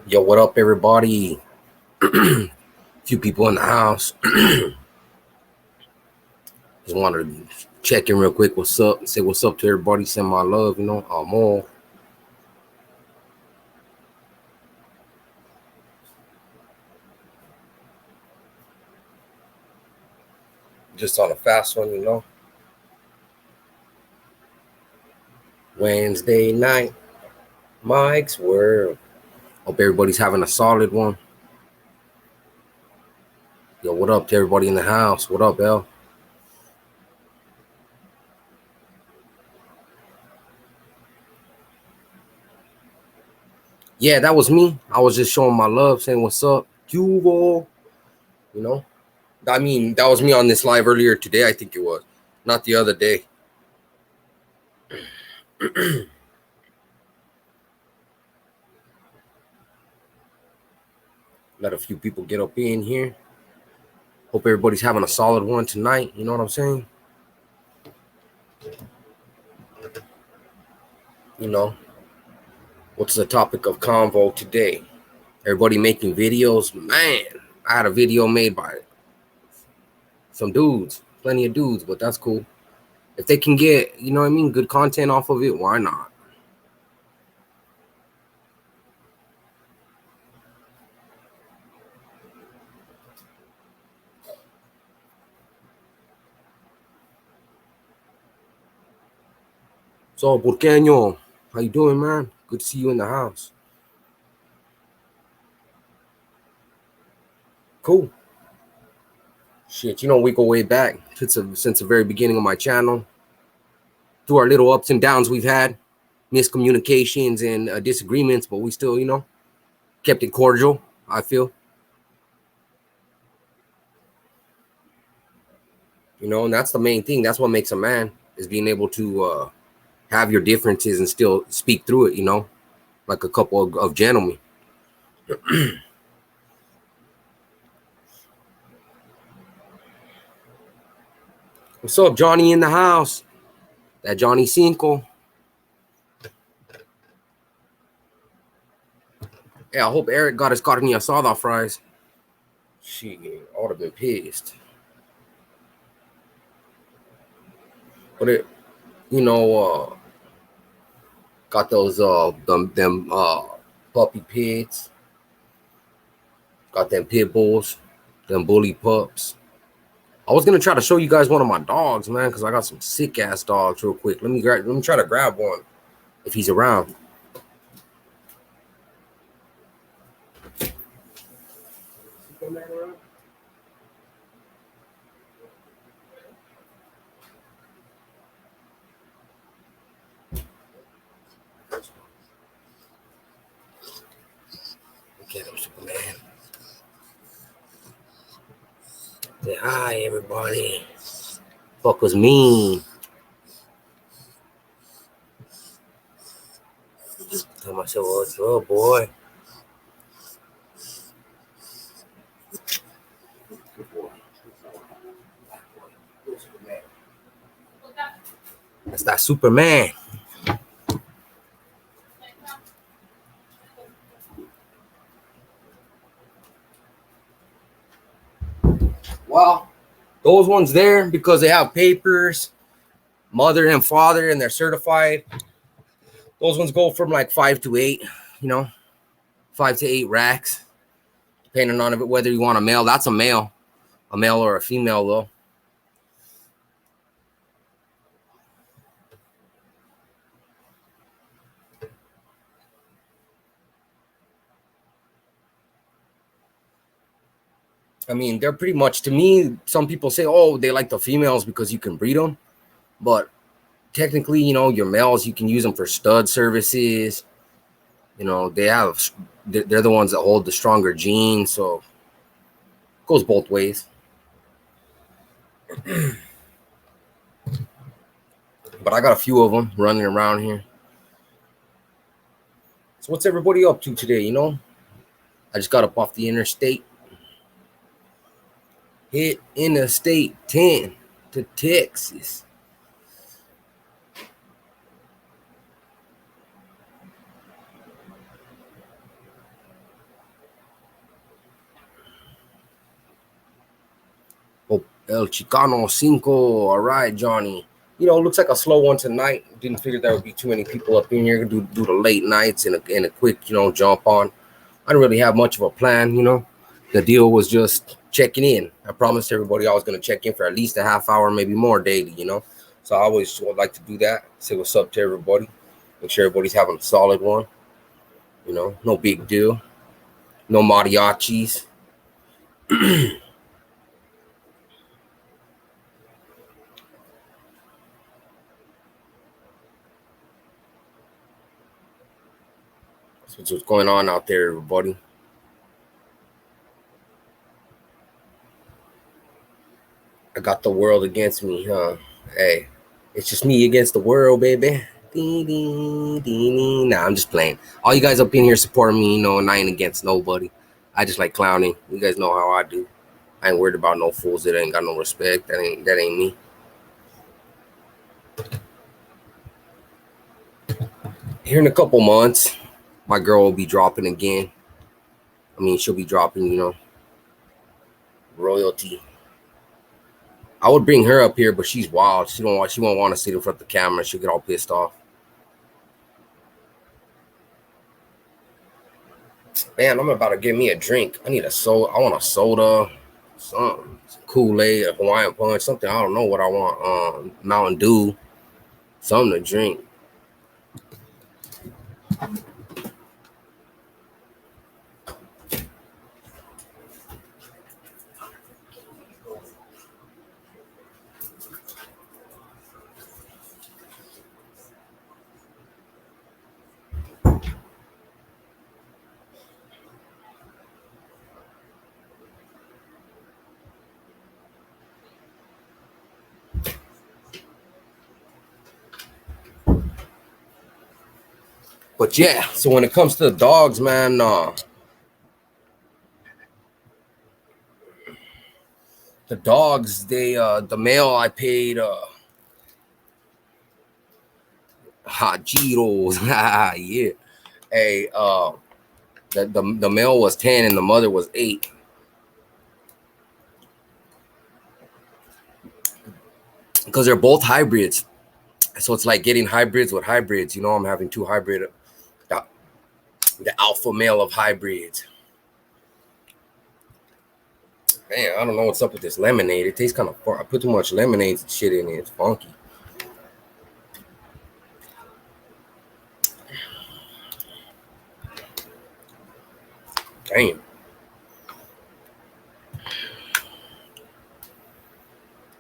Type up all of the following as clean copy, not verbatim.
Yo, what up, everybody? Few people in the house. Just wanted to check in real quick. What's up? Say what's up to everybody. Send my love. I'm all just on a fast one. Wednesday night, Mike's World. Hope everybody's having a solid one. Yo, what up to everybody in the house? What up, L? Yeah, that was me. I was just showing my love, saying what's up, Hugo. You know, I mean, that was me on this live earlier today. I think it was, not the other day. Let a few people get up in here. Hope everybody's having a solid one tonight. You know what I'm saying? You know, what's the topic of convo today? Everybody making videos. Man, I had a video made by some dudes, plenty of dudes, but that's cool. If they can get, you know what I mean, good content off of it, why not? So, Burqueño, how you doing, man? Good to see you in the house. Cool. Shit, we go way back since the very beginning of my channel. Through our little ups and downs we've had, miscommunications and disagreements, but we still, kept it cordial, I feel. And that's the main thing. That's what makes a man, is being able to have your differences and still speak through it, like a couple of gentlemen. What's up, Johnny in the house? That Johnny Cinco. Yeah, I hope Eric got his carne asada fries. Shit, I would have been pissed. But got those them puppy pits. Got them pit bulls, them bully pups. I was gonna try to show you guys one of my dogs, man, because I got some sick ass dogs. Real quick, let me try to grab one if he's around. Okay, Superman. Say hi, everybody. Fuck was mean. Tell myself, what's up, boy? That's that Superman. Well, those ones there because they have papers, mother and father, and they're certified. Those ones go from like 5 to 8, 5 to 8 racks, depending on whether you want a male. That's a male or a female, though. I mean, they're pretty much, to me, some people say, oh, they like the females because you can breed them. But technically, your males, you can use them for stud services. They're the ones that hold the stronger genes. So it goes both ways. But I got a few of them running around here. So what's everybody up to today? I just got up off the interstate. Hit Interstate 10 to Texas. El Chicano Cinco. All right, Johnny. You know, looks like a slow one tonight. Didn't figure there would be too many people up in here. Do the late nights and a quick, jump on. I didn't really have much of a plan. The deal was just checking in. I promised everybody I was going to check in for at least a half hour, maybe more daily. So I always would like to do that. Say what's up to everybody. Make sure everybody's having a solid one. No big deal. No mariachis. That's what's going on out there, everybody. I got the world against me, huh? Hey, it's just me against the world, baby. Nah, I'm just playing. All you guys up in here supporting me, and I ain't against nobody. I just like clowning. You guys know how I do. I ain't worried about no fools that ain't got no respect. That ain't me. Here in a couple months, my girl will be dropping again. I mean, she'll be dropping, royalty. I would bring her up here, but she's wild. She won't want to sit in front of the camera. She'll get all pissed off. Man, I'm about to get me a drink. I need a soda. I want a soda, some Kool-Aid, a Hawaiian Punch, something. I don't know what I want. Mountain Dew, something to drink. But yeah, so when it comes to the dogs, man, the dogs, the male I paid Hajiros. Yeah. Hey, the male was 10 and the mother was 8. Because they're both hybrids. So it's like getting hybrids with hybrids. I'm having 2 hybrid, the alpha male of hybrids. Man, I don't know what's up with this lemonade. It tastes kind of fun. I put too much lemonade shit in it. It's funky. Damn.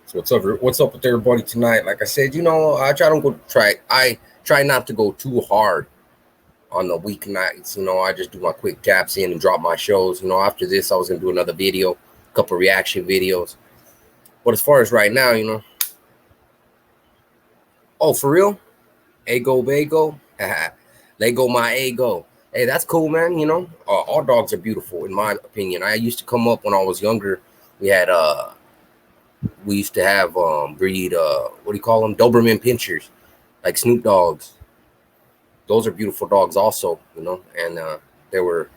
So what's up with everybody tonight? Like I said, I try not to go too hard on the weeknights. I just do my quick taps in and drop my shows. After this, I was gonna do another video, a couple reaction videos. But as far as right now, oh, for real? Ego Bago? Lego my ego. Hey, that's cool, man. All dogs are beautiful, in my opinion. I used to come up when I was younger. We used to have breed what do you call them? Doberman Pinschers, like Snoop Dogs. Those are beautiful dogs, also. And they were,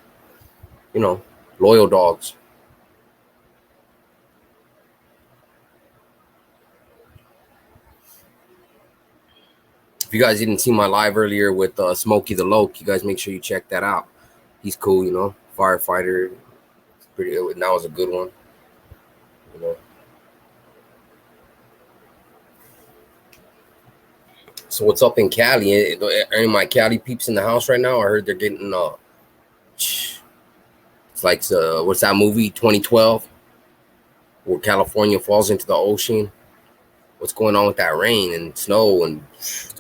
loyal dogs. If you guys didn't see my live earlier with Smokey the Loke, you guys make sure you check that out. He's cool, firefighter. Pretty. That was a good one. So what's up in Cali? Any of my Cali peeps in the house right now? I heard they're getting it's like what's that movie 2012 where California falls into the ocean? What's going on with that rain and snow and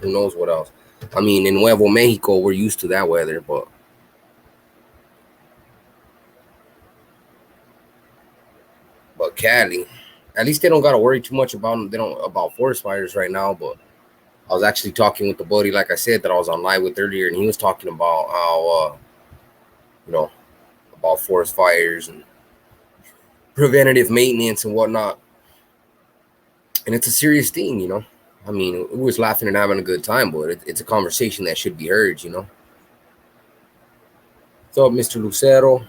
who knows what else? I mean, in Nuevo Mexico, we're used to that weather, but Cali, at least they don't got to worry too much about them. They don't about forest fires right now. But I was actually talking with the buddy, like I said, that I was on live with earlier, and he was talking about how about forest fires and preventative maintenance and whatnot. And it's a serious thing. I mean, we was laughing and having a good time, but it's a conversation that should be heard. What's up, Mr. Lucero?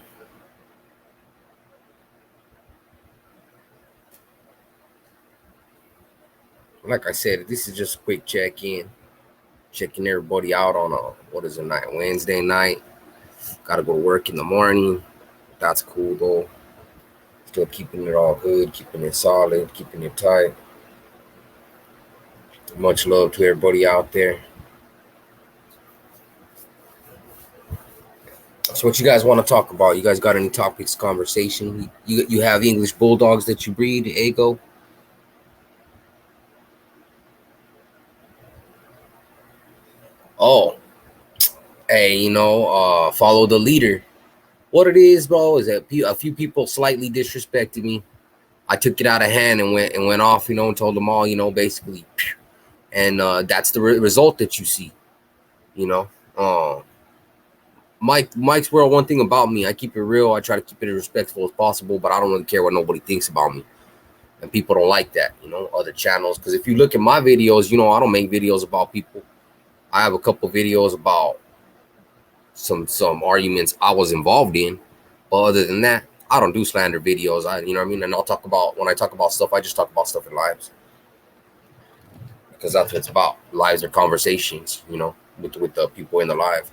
like I said, this is just a quick check-in, checking everybody out on a night, Wednesday night. Gotta go to work in the morning. That's cool though. Still keeping it all good, keeping it solid, keeping it tight. Much love to everybody out there. So what you guys want to talk about? You guys got any topics, conversation? You have English bulldogs that you breed, Ego? Oh, hey, follow the leader. What it is, bro, is that a few people slightly disrespected me. I took it out of hand and went off, and told them all, basically, and that's the result that you see, you know. Mike's World. One thing about me, I keep it real. I try to keep it as respectful as possible, but I don't really care what nobody thinks about me, and people don't like that, other channels. Because if you look at my videos, I don't make videos about people. I have a couple videos about some arguments I was involved in, but other than that, I don't do slander videos. You know what I mean? And when I talk about stuff, I just talk about stuff in lives, because that's what it's about. Lives are conversations, with the people in the live.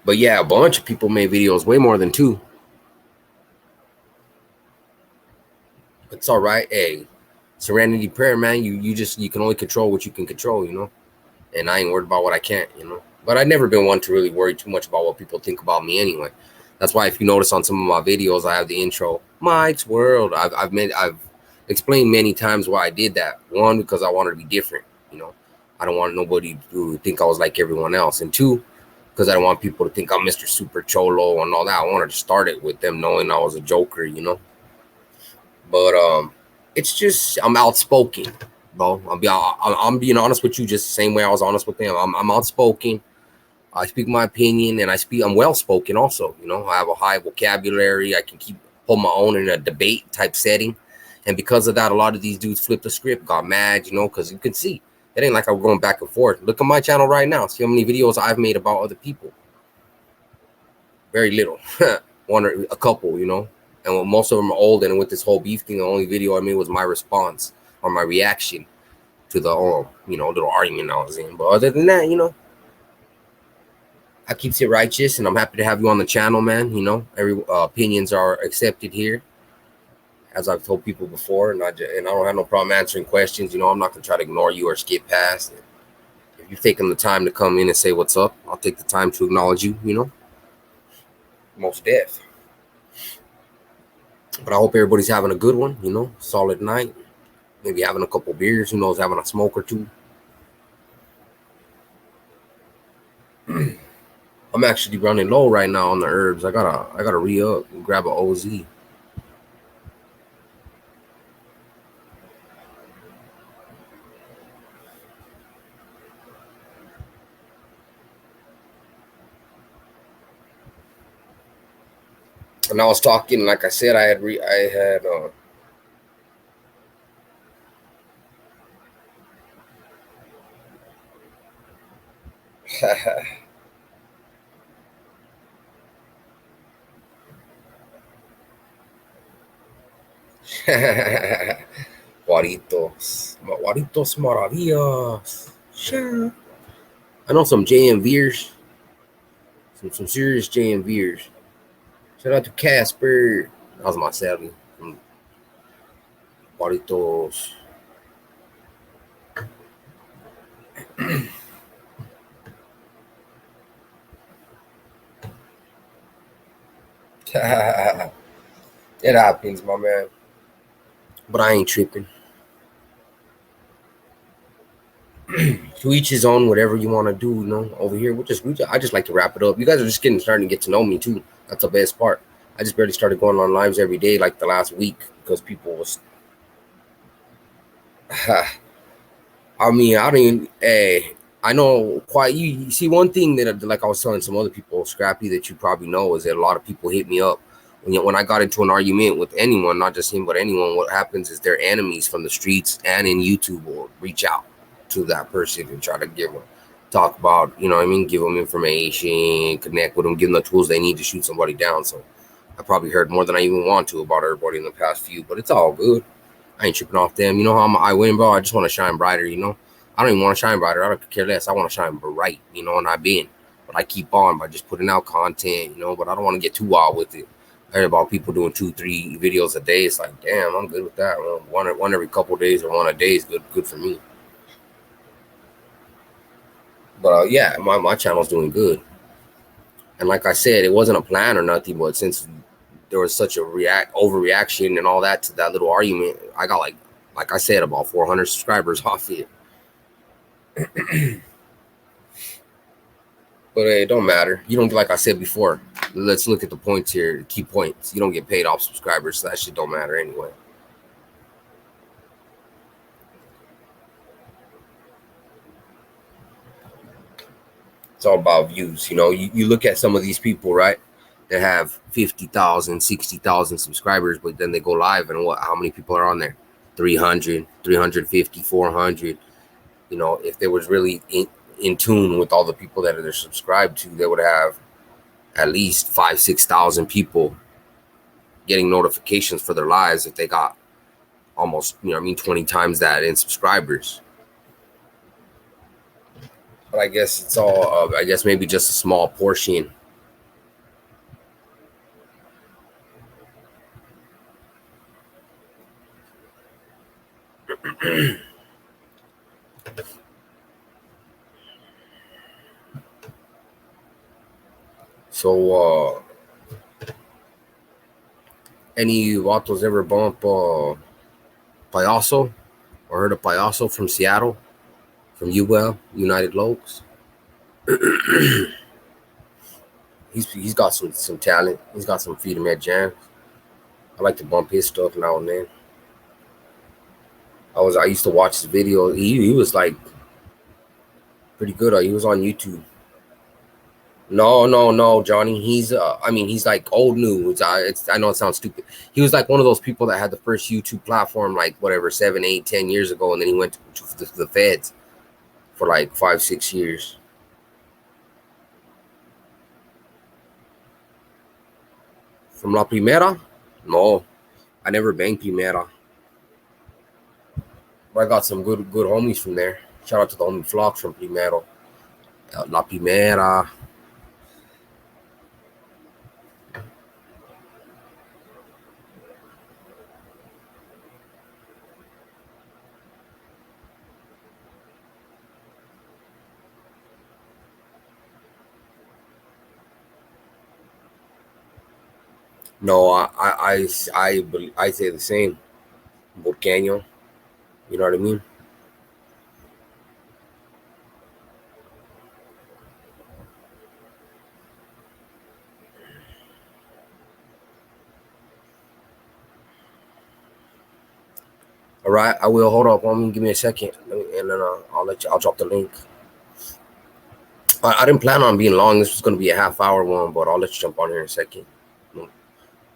But yeah, a bunch of people made videos, way more than 2. It's all right. Hey, Serenity Prayer, man. You can only control what you can control, and I ain't worried about what I can't, But I've never been one to really worry too much about what people think about me anyway. That's why if you notice on some of my videos, I have the intro, Mike's World. I've explained many times why I did that. One, because I wanted to be different, I don't want nobody to think I was like everyone else. And 2, because I don't want people to think I'm Mr. Super Cholo and all that. I wanted to start it with them knowing I was a joker, But it's just I'm outspoken, bro. I'm being honest with you, just the same way I was honest with them. I'm outspoken. I speak my opinion, and I'm well spoken also. I have a high vocabulary. I can hold my own in a debate type setting, and because of that, a lot of these dudes flipped the script, got mad, because you can see it ain't like I'm going back and forth. Look at my channel right now. See how many videos I've made about other people. Very little, one or a couple, and most of them are old. And with this whole beef thing, the only video I made was my response or my reaction to the little argument I was in. But other than that, I keeps it righteous, and I'm happy to have you on the channel, man. Every opinions are accepted here, as I've told people before, and I don't have no problem answering questions. I'm not gonna try to ignore you or skip past it. If you've taken the time to come in and say what's up, I'll take the time to acknowledge you. Most deaf. But I hope everybody's having a good one. Solid night. Maybe having a couple beers. Who knows? Having a smoke or 2. I'm actually running low right now on the herbs. I gotta re-up and grab a OZ. And I was talking, like I said, I had Juaritos Maravillas. Sure. I know some JMVers. Some serious JMVers. Shout out to Casper. That was my Sally from Juaritos. It happens, my man. But I ain't tripping. To each his own. Whatever you want to do, over here. I just like to wrap it up. You guys are just starting to get to know me too. That's the best part. I just barely started going on lives every day, like the last week, because people was. I mean, I didn't. I know quite. You see, one thing that, like I was telling some other people, Scrappy, that you probably know, is that a lot of people hit me up when I got into an argument with anyone, not just him, but anyone. What happens is their enemies from the streets and in YouTube will reach out to that person and try to talk about, give them information, connect with them, give them the tools they need to shoot somebody down. So I probably heard more than I even want to about everybody in the past few, but it's all good. I ain't tripping off them. You know how I win, bro? I just want to shine brighter, you know? I don't even want to shine brighter. I don't care less. I want to shine bright, you know, and I've been. But I keep on by just putting out content, you know, but I don't want to get too wild with it. I heard about people doing 2-3 videos a day. It's like, damn, I'm good with that. One every couple days or one a day is good for me. But yeah, my channel's doing good. And like I said, it wasn't a plan or nothing, but since there was such a overreaction and all that to that little argument, I got like I said, about 400 subscribers off it. But it don't matter. You don't, like I said before. Let's look at the points here, key points. You don't get paid off subscribers, so that shit don't matter anyway. It's all about views. You know, you look at some of these people, right? That have 50,000, 60,000 subscribers, but then they go live and how many people are on there? 300, 350, 400. You know, if they was really in tune with all the people that they're subscribed to, they would have at least 5,000, 6,000 people getting notifications for their lives if they got almost, 20 times that in subscribers. But I guess it's all, I guess maybe just a small portion. So, any vatos ever bump Payaso or heard of Payaso from Seattle, from UL, United Lokes? He's got some talent. He's got some Freedom at jams. I like to bump his stuff now and then. I used to watch his video. He was like pretty good. He was on YouTube. No, Johnny. He's like old new. I know it sounds stupid. He was like one of those people that had the first YouTube platform, like whatever, 7, 8, 10 years ago, and then he went to the feds for like 5, 6 years. From La Primera? No, I never banged Primera. But I got some good homies from there. Shout out to the homie Flock from Primero. La Primera. No, I say the same. Volcano. You know what I mean? All right, I will. Hold up, homie. Give me a second, and then I'll let you. I'll drop the link. I didn't plan on being long. This was gonna be a half-hour one, but I'll let you jump on here in a second.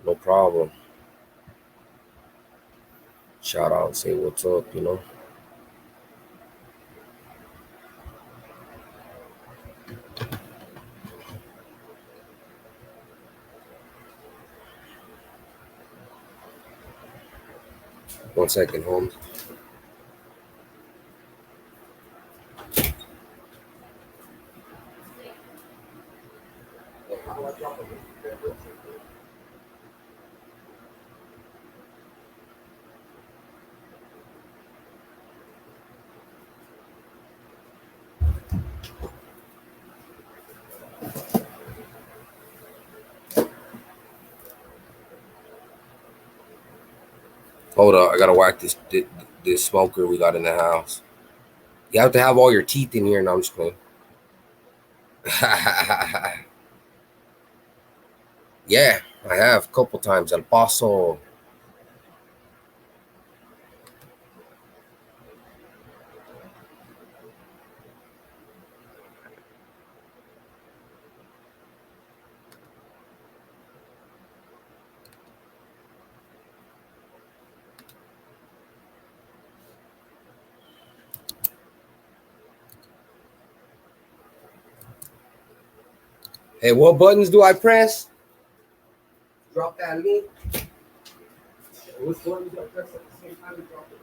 No problem. Shout out, say what's up. 1 second, home. Hold up, I gotta whack this smoker we got in the house. You have to have all your teeth in here. No, I'm just playing. Yeah, I have a couple times. El Paso. Hey, what buttons do I press? drop that link. Which one you got press at the same time you drop it?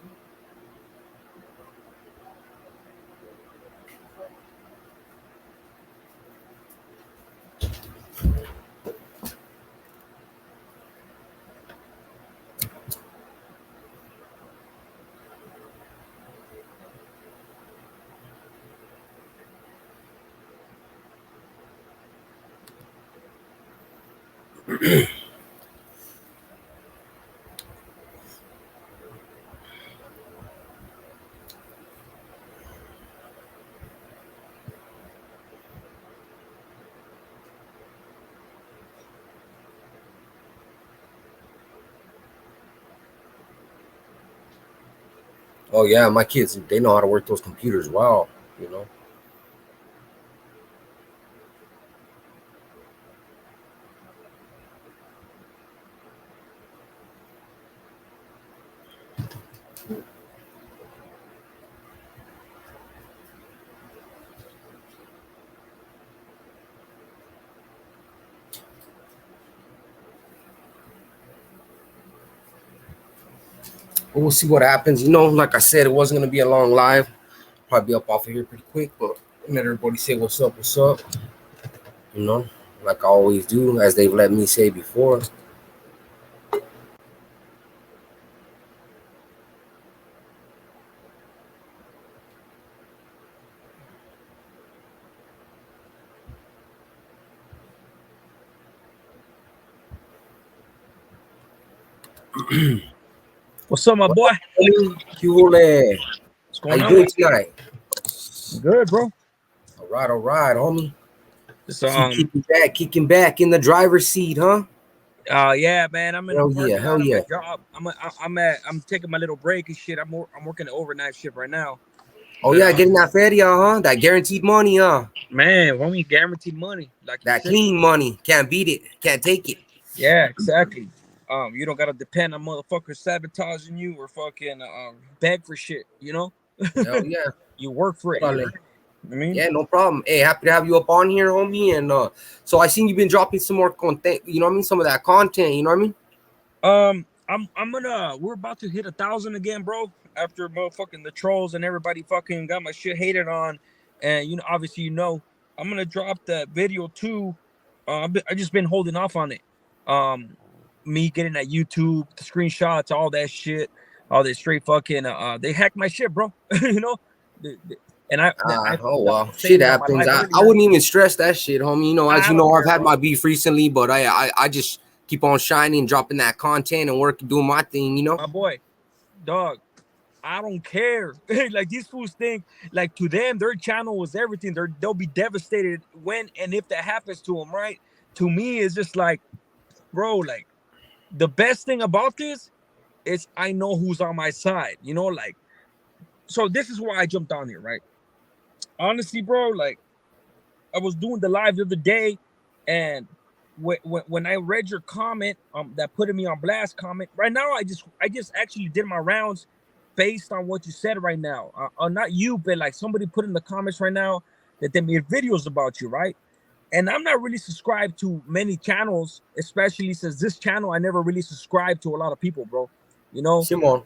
Oh yeah, my kids, they know how to work those computers well, you know. But we'll see what happens. You know, like I said, it wasn't gonna be a long live. Probably be up off of here pretty quick, but let everybody say what's up, what's up. You know, like I always do, as they've let me say before. What's up, my boy? Hule. What's How going you on? doing tonight? Good, bro. All right, homie. Just Kicking back in the driver's seat, huh? yeah, man. I'm in Hell the parking yeah, lot of my yeah. job. I'm taking my little break and shit. I'm working the overnight shift right now. Oh yeah, getting that feria, huh? That guaranteed money, huh? Man, when we guaranteed money, like you That said. clean money. Can't beat it. Can't take it. Yeah, exactly. You don't gotta depend on motherfuckers sabotaging you or fucking beg for shit. You know. Hell yeah. You work for it. You know? I mean, yeah, no problem. Hey, happy to have you up on here, homie. And so I seen you've been dropping some more content. You know what I mean? Some of that content. You know what I mean? we're about to hit 1,000 again, bro. After motherfucking the trolls and everybody fucking got my shit hated on, and obviously I'm gonna drop that video too. I just been holding off on it. Me getting that YouTube, the screenshots, all that shit, all that straight fucking. They hacked my shit, bro. you know, and I Oh well, saying shit it on my happens. live I earlier. wouldn't even stress that shit, homie. You know, as I you don't know, I've care, had bro. my beef recently, but I just keep on shining, dropping that content and working, doing my thing. You know, My boy, dog. I don't care. Like these fools think, like to them, their channel was everything. They'll be devastated when and if that happens to them, right? To me, it's just like, bro, like the best thing about this is I know who's on my side. Like so. This is why I jumped on here, right? Honestly, bro, like I was doing the live the other day, and when I read your comment, that put me on blast comment. Right now, I just actually did my rounds based on what you said right now. Not you, but like somebody put in the comments right now that they made videos about you, right? And I'm not really subscribed to many channels, especially since this channel I never really subscribed to a lot of people, bro. You know, Simon.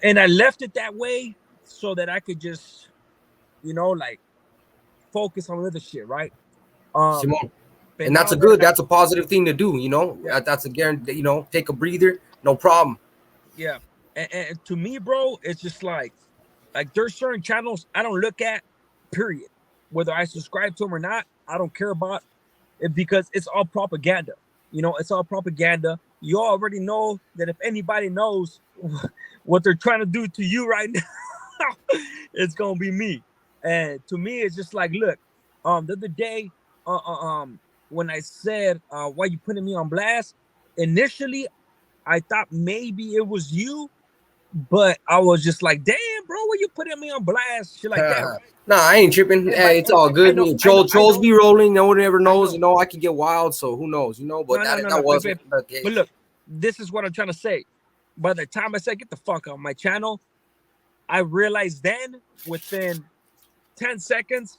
and I left it that way so that I could just, like focus on other shit, right? Simon. But And that's now a that good, that's a positive thing to do. You know, yeah, that's a guarantee. You know, take a breather, no problem. yeah, and to me, bro, it's just like there's certain channels I don't look at, period. Whether I subscribe to them or not, I don't care about it because it's all propaganda. It's all propaganda. You already know that if anybody knows what they're trying to do to you right now, it's gonna be me. And to me, it's just like, look, the other day, when I said, why you putting me on blast? Initially, I thought maybe it was you, but I was just like, damn, bro, why you putting me on blast? Shit like that, right? Nah, I ain't tripping. And Hey, it's all good. Trolls be rolling. No one ever knows. You know, I can get wild, so who knows? You know, but No. that wasn't the But case. look, this is what I'm trying to say. By the time I said get the fuck on my channel, I realized then within 10 seconds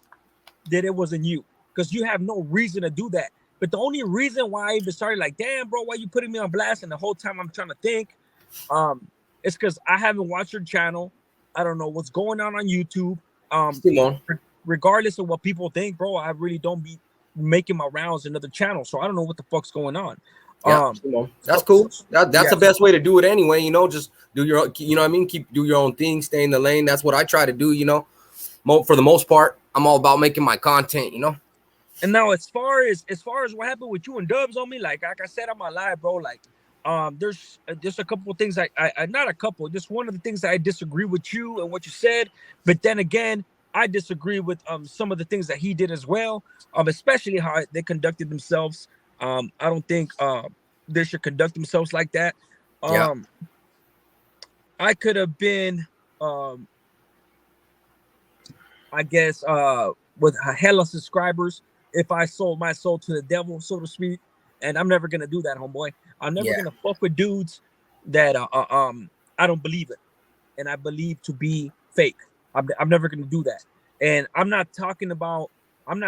that it wasn't you, because you have no reason to do that. But the only reason why I even started like, damn, bro, why you putting me on blast? And the whole time I'm trying to think, it's because I haven't watched your channel. I don't know what's going on YouTube. Simon. Regardless of what people think, bro, I really don't be making my rounds in other channels, so I don't know what the fuck's going on. Yeah, that's cool. That's yeah. the best way to do it anyway. You know, just do your, you know what I mean? Do your own thing, stay in the lane. That's what I try to do, you know. For the most part, I'm all about making my content, you know. And now as far as what happened with you and Dubs on me, like I said on my live, bro, like there's just a couple of things I not a couple, just one of the things that I disagree with you and what you said, but then again, I disagree with some of the things that he did as well, especially how they conducted themselves. I don't think they should conduct themselves like that. Yeah. I could have been I guess with a hella subscribers if I sold my soul to the devil, so to speak. And I'm never gonna do that, homeboy. I'm never gonna fuck with dudes that I don't believe in, and I believe to be fake. I'm never gonna do that. And I'm not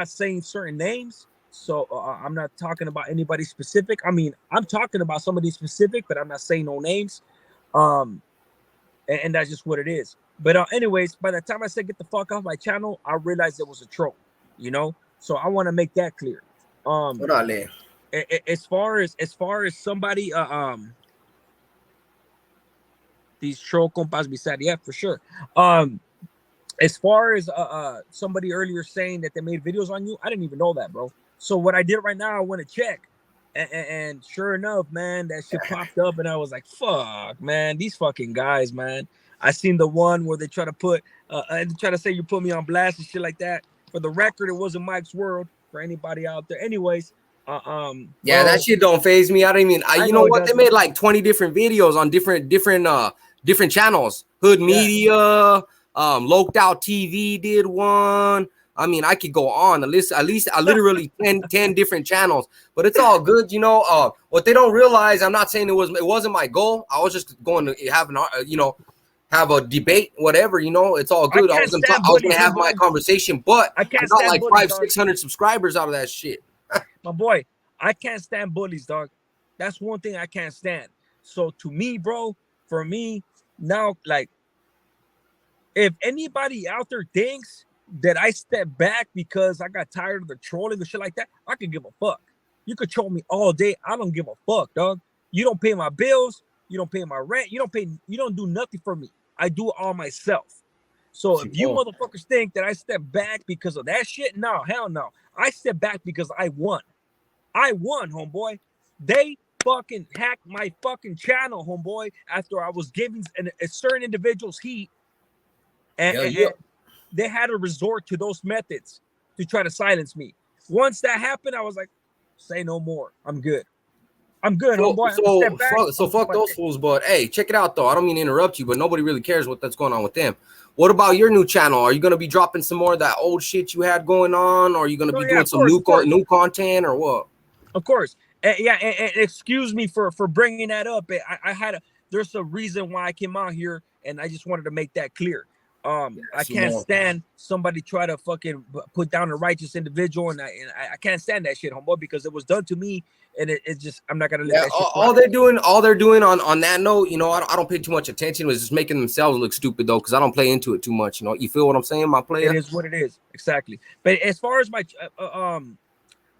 saying certain names, so I'm not talking about anybody specific. I mean, I'm talking about somebody specific, but I'm not saying no names. And that's just what it is. But anyways, by the time I said get the fuck off my channel, I realized it was a troll, you know. So I want to make that clear. As far as somebody these troll compas beside, yeah, for sure. As far as somebody earlier saying that they made videos on you, I didn't even know that, bro. So what I did right now, I went to check, and sure enough, man, that shit popped up, and I was like, fuck, man, these fucking guys, man. I seen the one where they try to put and try to say you put me on blast and shit like that. For the record, it wasn't Mike's World for anybody out there. Anyways, yeah, bro, that shit don't phase me. I don't even. You know what? They made like 20 different videos on different channels. Hood Media, Loked Out TV did one. I mean, I could go on the list. At least I literally 10 different channels. But it's all good, you know. What they don't realize, I'm not saying it wasn't my goal. I was just going to have have a debate, whatever, you know. It's all good. I was gonna have my conversation, but I got like 500-600 subscribers out of that shit. My boy, I can't stand bullies, dog. That's one thing I can't stand. So to me, bro, for me now, like, if anybody out there thinks that I step back because I got tired of the trolling and shit like that, I could give a fuck. You could troll me all day. I don't give a fuck, dog. You don't pay my bills. You don't pay my rent. You don't do nothing for me. I do it all myself. So if you motherfuckers think that I step back because of that shit, no, hell no. I step back because I won. I won, homeboy. They fucking hacked my fucking channel, homeboy, after I was giving a certain individuals heat. And they had to resort to those methods to try to silence me. Once that happened, I was like, say no more. I'm good. I'm good, homeboy. So fuck those fools. But hey, check it out though. I don't mean to interrupt you, but nobody really cares that's going on with them. What about your new channel? Are you gonna be dropping some more of that old shit you had going on? Or are you gonna be doing some new content or what? Of course. And excuse me for bringing that up. There's a reason why I came out here, and I just wanted to make that clear. I can't stand somebody try to fucking put down a righteous individual, and I can't stand that shit, homeboy, because it was done to me, and it's just, I'm not gonna let that shit all they're doing on that note, you know, I don't pay too much attention. Was just making themselves look stupid though, because I don't play into it too much. You know, you feel what I'm saying, my player? It is what it is, exactly. But as far as my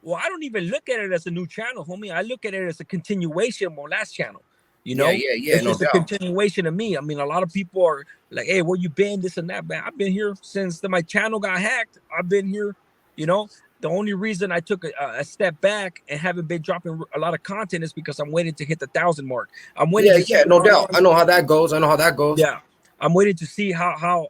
well, I don't even look at it as a new channel, homie. I look at it as a continuation of my last channel. You know, it's just a continuation of me. I mean, a lot of people are like, hey, where you been, this and that, man. I've been here since my channel got hacked. I've been here, you know. The only reason I took a step back and haven't been dropping a lot of content is because I'm waiting to hit the 1,000 mark. I'm waiting. No doubt. I know how that goes. Yeah, I'm waiting to see how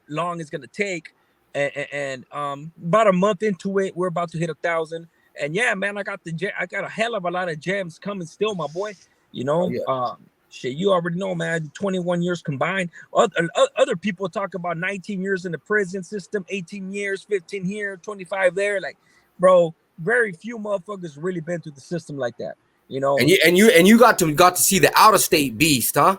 long it's gonna take. And about a month into it, we're about to hit 1,000. And yeah, man, I got a hell of a lot of gems coming still, my boy. You know, shit, you already know, man. 21 years combined. Other people talk about 19 years in the prison system, 18 years, 15 here, 25 there. Like, bro, very few motherfuckers really been through the system like that. You know, and you got to see the out of state beast, huh?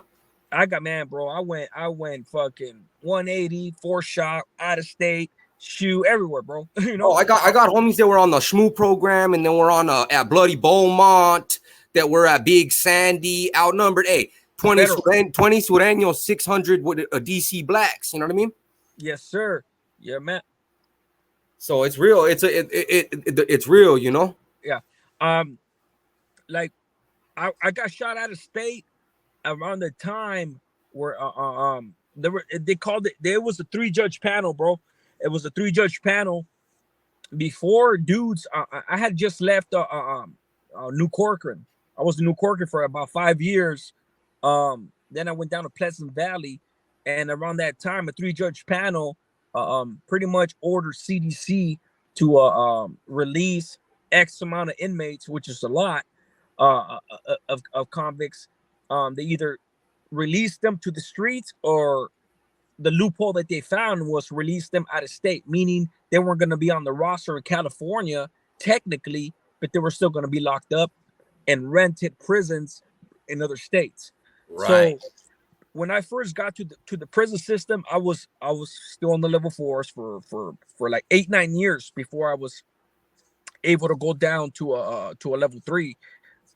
I went fucking 180, 4 shot, out of state, shoe everywhere, bro. You Oh, know, I got homies that were on the Shmoo program, and then we're on at Bloody Beaumont, that were at Big Sandy, outnumbered. Hey, 20 federal. 20 Sureños, 600 with a DC Blacks. You know what I mean? Yes, sir. Yeah, man. So it's real. It's real. You know. Yeah. Like I got shot out of state around the time where they called it. There was a 3-judge panel, bro. It was a 3-judge panel before dudes. I had just left New Corcoran. I was in New Corcoran for about 5 years. Then I went down to Pleasant Valley, and around that time, a 3-judge panel pretty much ordered CDC to release X amount of inmates, which is a lot of convicts. They either released them to the streets, or the loophole that they found was release them out of state, meaning they weren't going to be on the roster in California technically, but they were still going to be locked up in rented prisons in other states. Right. So when I first got to the prison system, I was still on the level 4s for like 8-9 years before I was able to go down to a level 3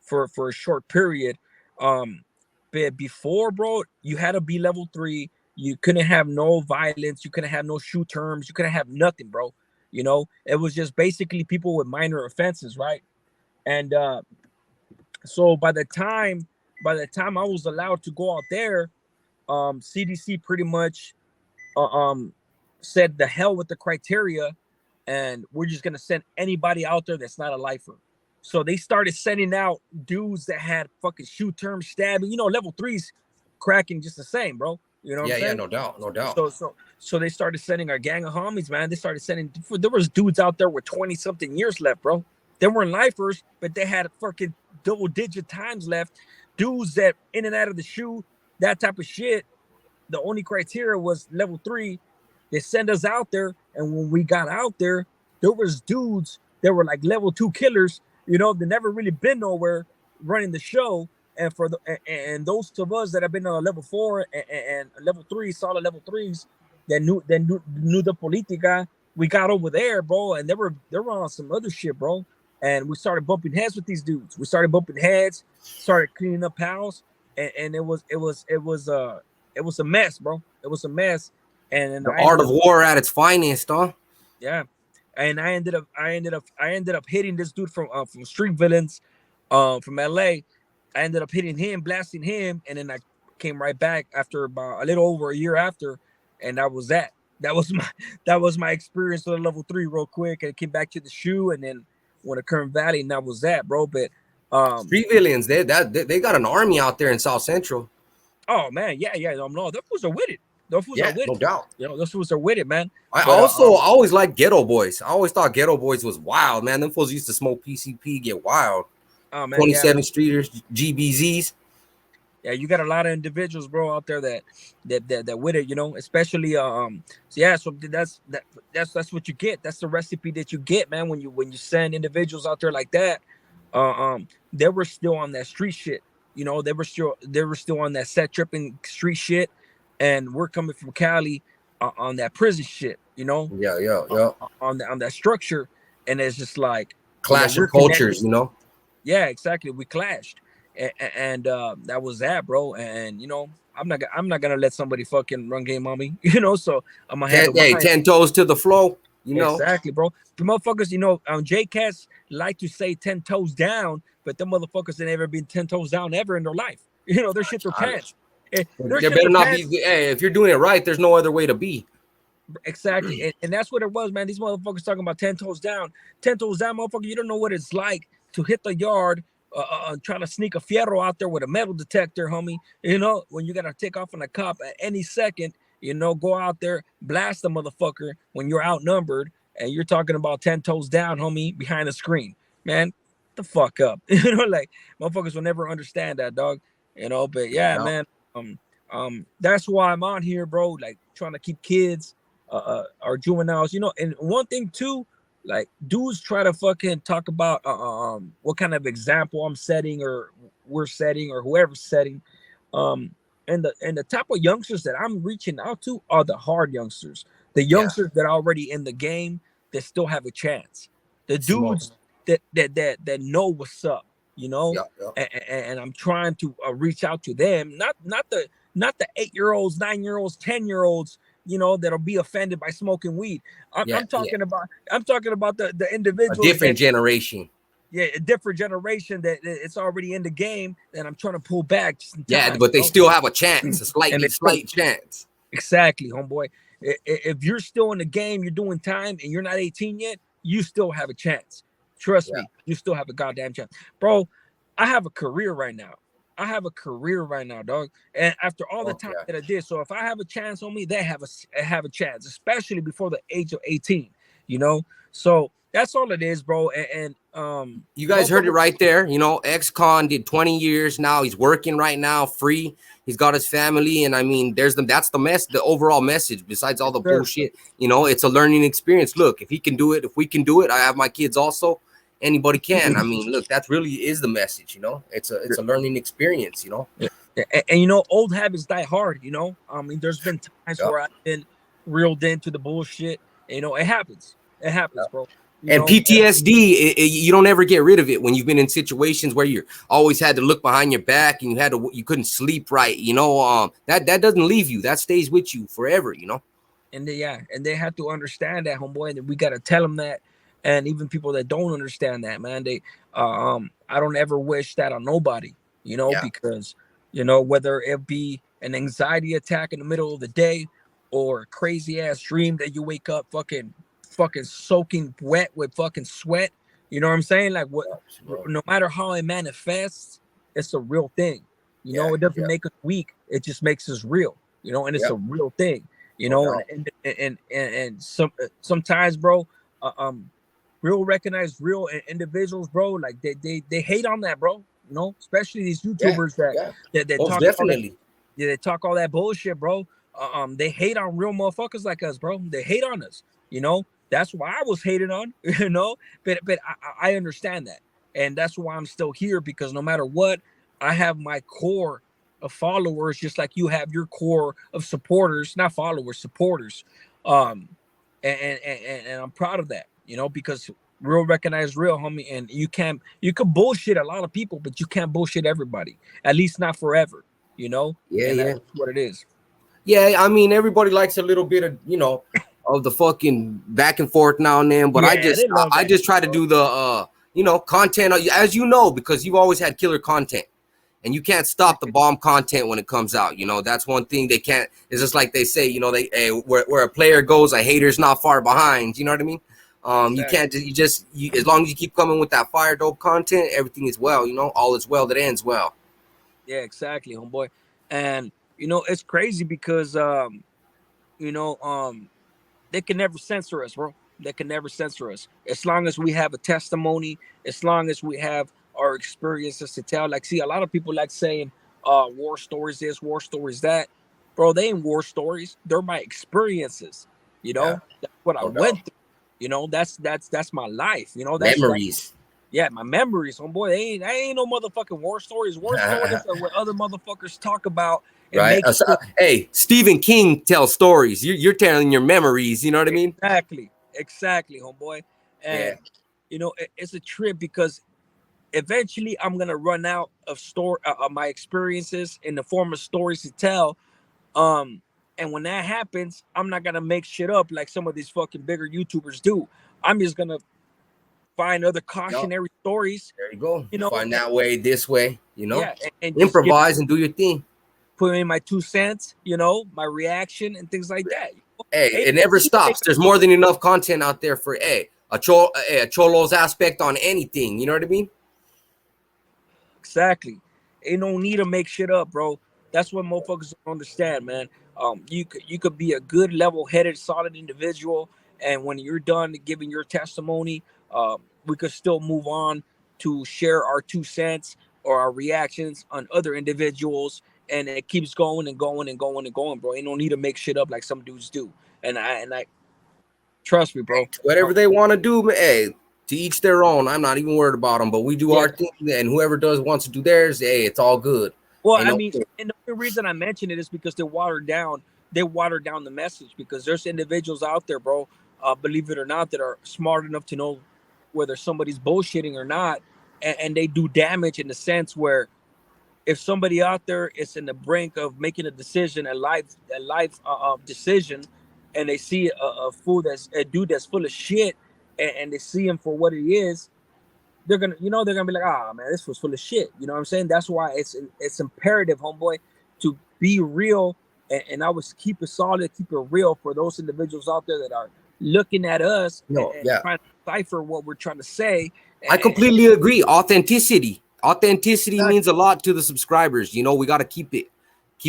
for a short period. But before, bro, you had to be level 3. You couldn't have no violence. You couldn't have no shoe terms. You couldn't have nothing, bro. You know, it was just basically people with minor offenses, right? And so by the time I was allowed to go out there, CDC pretty much said the hell with the criteria, and we're just gonna send anybody out there that's not a lifer. So they started sending out dudes that had fucking shoe term stabbing. You know, level 3s cracking just the same, bro. You know what I'm saying? No doubt, no doubt. So they started sending our gang of homies, man. They started sending. There was dudes out there with 20-something years left, bro. They weren't lifers, but they had fucking double-digit times left. Dudes that in and out of the shoe, that type of shit. The only criteria was level 3. They send us out there, and when we got out there was dudes that were like level 2 killers. You know, they never really been nowhere running the show. And for and those of us that have been on level 4 and level 3, solid level 3s, that knew the politica, we got over there, bro, and they were on some other shit, bro. And we started bumping heads with these dudes. We started bumping heads, started cleaning up house, and it was a mess, bro. It was a mess. And the art of war at its finest, huh? Yeah. And I ended up hitting this dude from Street Villains, from LA. I ended up hitting him, blasting him, and then I came right back after about a little over a year after, and that was that. That was my experience with level 3 real quick. And I came back to the shoe, and then went to Kern Valley, and that was that, bro. But Street Villains, they got an army out there in South Central. Oh man, yeah. No, those fools are with it. Those fools are with no it. doubt. You know, those fools are with it, man. I always liked Ghetto Boys. I always thought Ghetto Boys was wild, man. Them fools used to smoke PCP, get wild. Oh man, 27 Streeters, GBZs. Yeah, you got a lot of individuals, bro, out there that with it, you know, especially so that's what you get. That's the recipe that you get, man, when you send individuals out there like that. They were still on that street shit, you know, they were still on that set tripping street shit, and we're coming from Cali on that prison shit, you know. Yeah. On that structure, and it's just like clash of cultures, you know. Yeah, exactly. We clashed, and that was that, bro. And you know, I'm not gonna let somebody fucking run game on me, you know. So I'm gonna have 10 toes to the flow, you know. Exactly, bro. The motherfuckers, you know, J-Cats like to say 10 toes down, but the motherfuckers ain't ever been 10 toes down ever in their life. You know, their shit their pants. There better not be. Hey, if you're doing it right, there's no other way to be. Exactly, and that's what it was, man. These motherfuckers talking about 10 toes down, motherfucker. You don't know what it's like to hit the yard, trying to sneak a fierro out there with a metal detector, homie. You know, when you gotta take off on a cop at any second, you know, go out there, blast the motherfucker when you're outnumbered, and you're talking about 10 toes down, homie, behind the screen, man. The fuck up, you know, like motherfuckers will never understand that, dog. You know, but yeah, man. That's why I'm on here, bro. Like trying to keep kids, or juveniles, you know. And one thing too, like dudes try to fucking talk about what kind of example I'm setting, or we're setting, or whoever's setting. And the type of youngsters that I'm reaching out to are the hard youngsters, The Yeah. youngsters that are already in the game, that still have a chance. The Smoke. dudes that know what's up, you know. Yeah, yeah. And I'm trying to reach out to them, not the 8-year-olds, 9-year-olds, 10-year-olds, you know, that'll be offended by smoking weed. Yeah, I'm talking about the a individuals different that, generation. yeah, a different generation that it's already in the game, that I'm trying to pull back just in Yeah, time, but they you know? still have a chance, a And slightly they still, slight chance. exactly, homeboy. If you're still in the game, you're doing time, and you're not 18 yet, you still have a chance. Trust Yeah. me, you still have a goddamn chance, bro. I have a career right now. I have a career right now, dog. And after all the Fuck time yeah. that I did, so if I have a chance on me, they have a chance, especially before the age of 18. You know, so that's all it is, bro. And You guys heard it right there. You know, ex-con did 20 years now. He's working right now, free. He's got his family, and I mean, that's the overall message. Besides all the Sure. bullshit, you know, it's a learning experience. Look, if he can do it, if we can do it, I have my kids also. Anybody can. I mean, look, that really is the message. You know, it's a learning experience. You know. Yeah. And you know, old habits die hard. You know, I mean, there's been times Yeah. where I've been reeled into the bullshit. You know, it happens. It happens, bro. You And know, PTSD, you don't ever get rid of it when you've been in situations where you always had to look behind your back and you couldn't sleep right. You know, that doesn't leave you. That stays with you forever. You know. and they have to understand that, homeboy, and we gotta tell them that. And even people that don't understand that, man, I don't ever wish that on nobody, you know, Yeah. because, you know, whether it be an anxiety attack in the middle of the day, or a crazy ass dream that you wake up fucking soaking wet with fucking sweat, you know what I'm saying? Like, what, no matter how it manifests, it's a real thing. You know, Yeah, it doesn't yeah. make us weak, it just makes us real, you know, and it's Yep. a real thing, you No know. doubt. And sometimes, bro, real recognized real individuals, bro, like they hate on that, bro, you know, especially these YouTubers that Most talk definitely. they talk all that bullshit, bro. They hate on real motherfuckers like us, bro. They hate on us, you know. That's why I was hated on, you know. But I understand that, and that's why I'm still here, because no matter what, I have my core of followers, just like you have your core of supporters, not followers, supporters. Um, and I'm proud of that, you know, because real recognize real, homie. And you can bullshit a lot of people, but you can't bullshit everybody, at least not forever, you know. Yeah, And yeah. that's what it is. Yeah, I mean, everybody likes a little bit of, you know, of the fucking back and forth now and then, but Yeah, I they love I that just try shit, to bro. do the you know, content, as you know, because you've always had killer content. And you can't stop the bomb content when it comes out. You know, that's one thing they can't. It's just like they say, you know, where a player goes, a hater's not far behind. You know what I mean? You can't as long as you keep coming with that fire dope content, everything is well. You know, all is well that ends well. Yeah, exactly, homeboy. And you know, it's crazy because you know, they can never censor us, bro. They can never censor us. As long as we have a testimony, as long as we have our experiences to tell. Like, see, a lot of people like saying war stories this, war stories that. Bro, they ain't war stories. They're my experiences. You Yeah, know, that's what I no went doubt. through. You know, that's my life. You know, that's Memories. yeah, my memories, homeboy. They ain't no motherfucking war stories. War stories are what other motherfuckers talk about and Right. make shit. Hey, Stephen King tells stories. You're telling your memories. You know what I mean? Exactly, homeboy. Yeah. And you know, it's a trip because eventually I'm gonna run out of my experiences in the form of stories to tell. And when that happens, I'm not gonna make shit up like some of these fucking bigger YouTubers do. I'm just gonna find other Yep. cautionary stories, There you go. you know, Find that way, this way. You know, yeah, and just improvise and do your thing. put in my 2 cents, you know, my reaction and things like that. You know? Hey, Hey, it never stops. There's more than enough content out there for a cholo's aspect on anything. You know what I mean? exactly. Ain't no need to make shit up, bro. That's what motherfuckers don't understand, man. You could be a good, level-headed, solid individual, and when you're done giving your testimony, we could still move on to share our 2 cents or our reactions on other individuals, and it keeps going and going and going and going, bro. Ain't no need to make shit up like some dudes do. And I trust me, bro. Whatever they want to do, hey, to each their own. I'm not even worried about them, but we do Yeah. our thing, and whoever wants to do theirs, hey, it's all good. Well, Ain't I no mean, and the only reason I mention it is because they're watered down they water down the message, because there's individuals out there, bro, believe it or not, that are smart enough to know whether somebody's bullshitting or not, and they do damage in the sense where if somebody out there is in the brink of making a decision, a life decision, and they see a fool that's a dude that's full of shit, and they see him for what he is, they're gonna, they're gonna be like, ah, man, this was full of shit. You know what I'm saying? That's why it's imperative, homeboy, to be real, and I would keep it solid, keep it real for those individuals out there that are looking at us and trying to decipher what we're trying to say. I completely agree. Authenticity means a lot to the subscribers. We got to keep it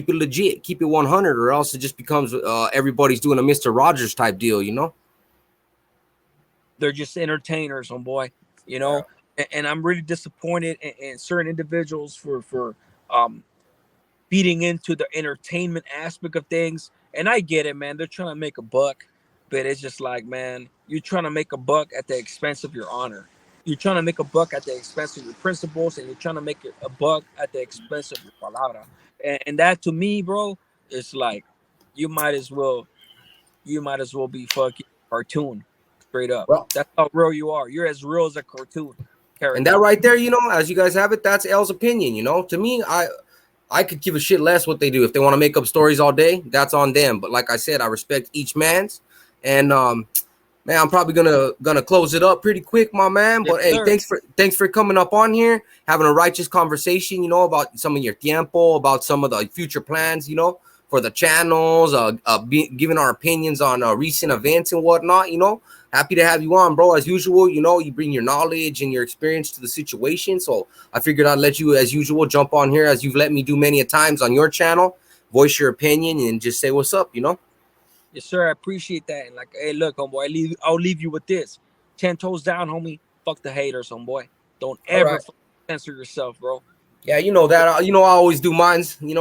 legit, keep it 100, or else it just becomes everybody's doing a Mr. Rogers type deal. They're just entertainers, homeboy. And I'm really disappointed in certain individuals for feeding into the entertainment aspect of things. And I get it, man. They're trying to make a buck, but it's just like, man, you're trying to make a buck at the expense of your honor. You're trying to make a buck at the expense of your principles, and you're trying to make a buck at the expense of your palabra. And that, to me, bro, it's like you might as well be fucking cartoon, straight up. Well, that's how real you are. You're as real as a cartoon character. And that right there, as you guys have it, that's L's opinion. To me, I could give a shit less what they do. If they want to make up stories all day, that's on them. But like I said, I respect each man's. And man, I'm probably gonna close it up pretty quick, my man. But yes, hey, thanks for coming up on here, having a righteous conversation, about some of your tiempo, about some of the future plans, for the channels, giving our opinions on recent events and whatnot. Happy to have you on, bro. As usual, you bring your knowledge and your experience to the situation. So I figured I'd let you, as usual, jump on here, as you've let me do many a times on your channel, voice your opinion and just say what's up, Yes, sir. I appreciate that. And like, hey, look, homeboy, I'll leave you with this. 10 toes down, homie. Fuck the haters, homeboy. Don't ever censor yourself, bro. Yeah, that. I always do mines, and you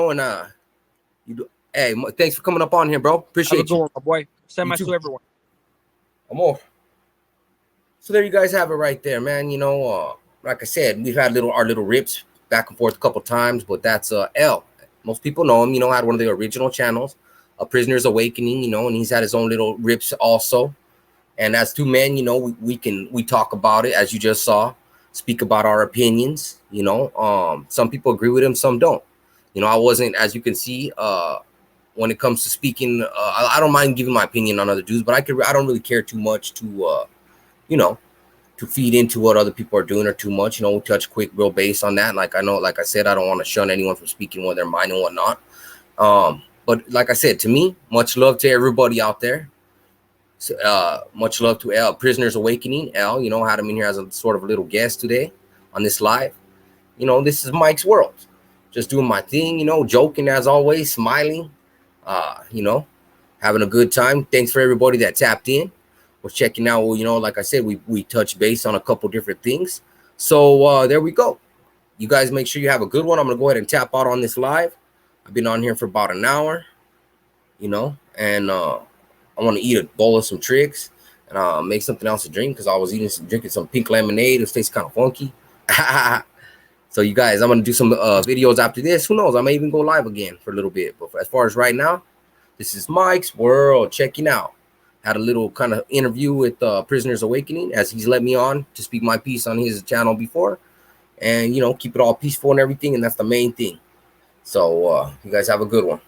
do. Hey, thanks for coming up on here, bro. Appreciate you. Going, my boy. Send my to everyone. Amor. So there you guys have it right there, man. Like I said, we've had our little rips back and forth a couple times, but that's L. Most people know him, had one of the original channels, A Prisoner's Awakening, and he's had his own little rips also. And as two men, we talk about it, as you just saw, speak about our opinions. Some people agree with him, some don't. I wasn't, as you can see, when it comes to speaking, I don't mind giving my opinion on other dudes, but I don't really care too much to to feed into what other people are doing or too much. We touch quick, real base on that. Like I said, I don't want to shun anyone from speaking what their mind and whatnot. But like I said, to me, much love to everybody out there. Much love to L, Prisoner's Awakening. L, had him in here as a sort of a little guest today on this live. This is Mike's world. Just doing my thing, joking as always, smiling, having a good time. Thanks for everybody that tapped in. We're checking out, like I said, we touch base on a couple different things. So there we go. You guys make sure you have a good one. I'm going to go ahead and tap out on this live. I've been on here for about an hour, and I want to eat a bowl of some tricks and make something else to drink, because I was drinking some pink lemonade. It tastes kind of funky. So you guys, I'm going to do some videos after this. Who knows? I may even go live again for a little bit. But as far as right now, this is Mike's World. Checking out. Had a little kind of interview with Prisoner's Awakening, as he's let me on to speak my piece on his channel before. And, keep it all peaceful and everything. And that's the main thing. So you guys have a good one.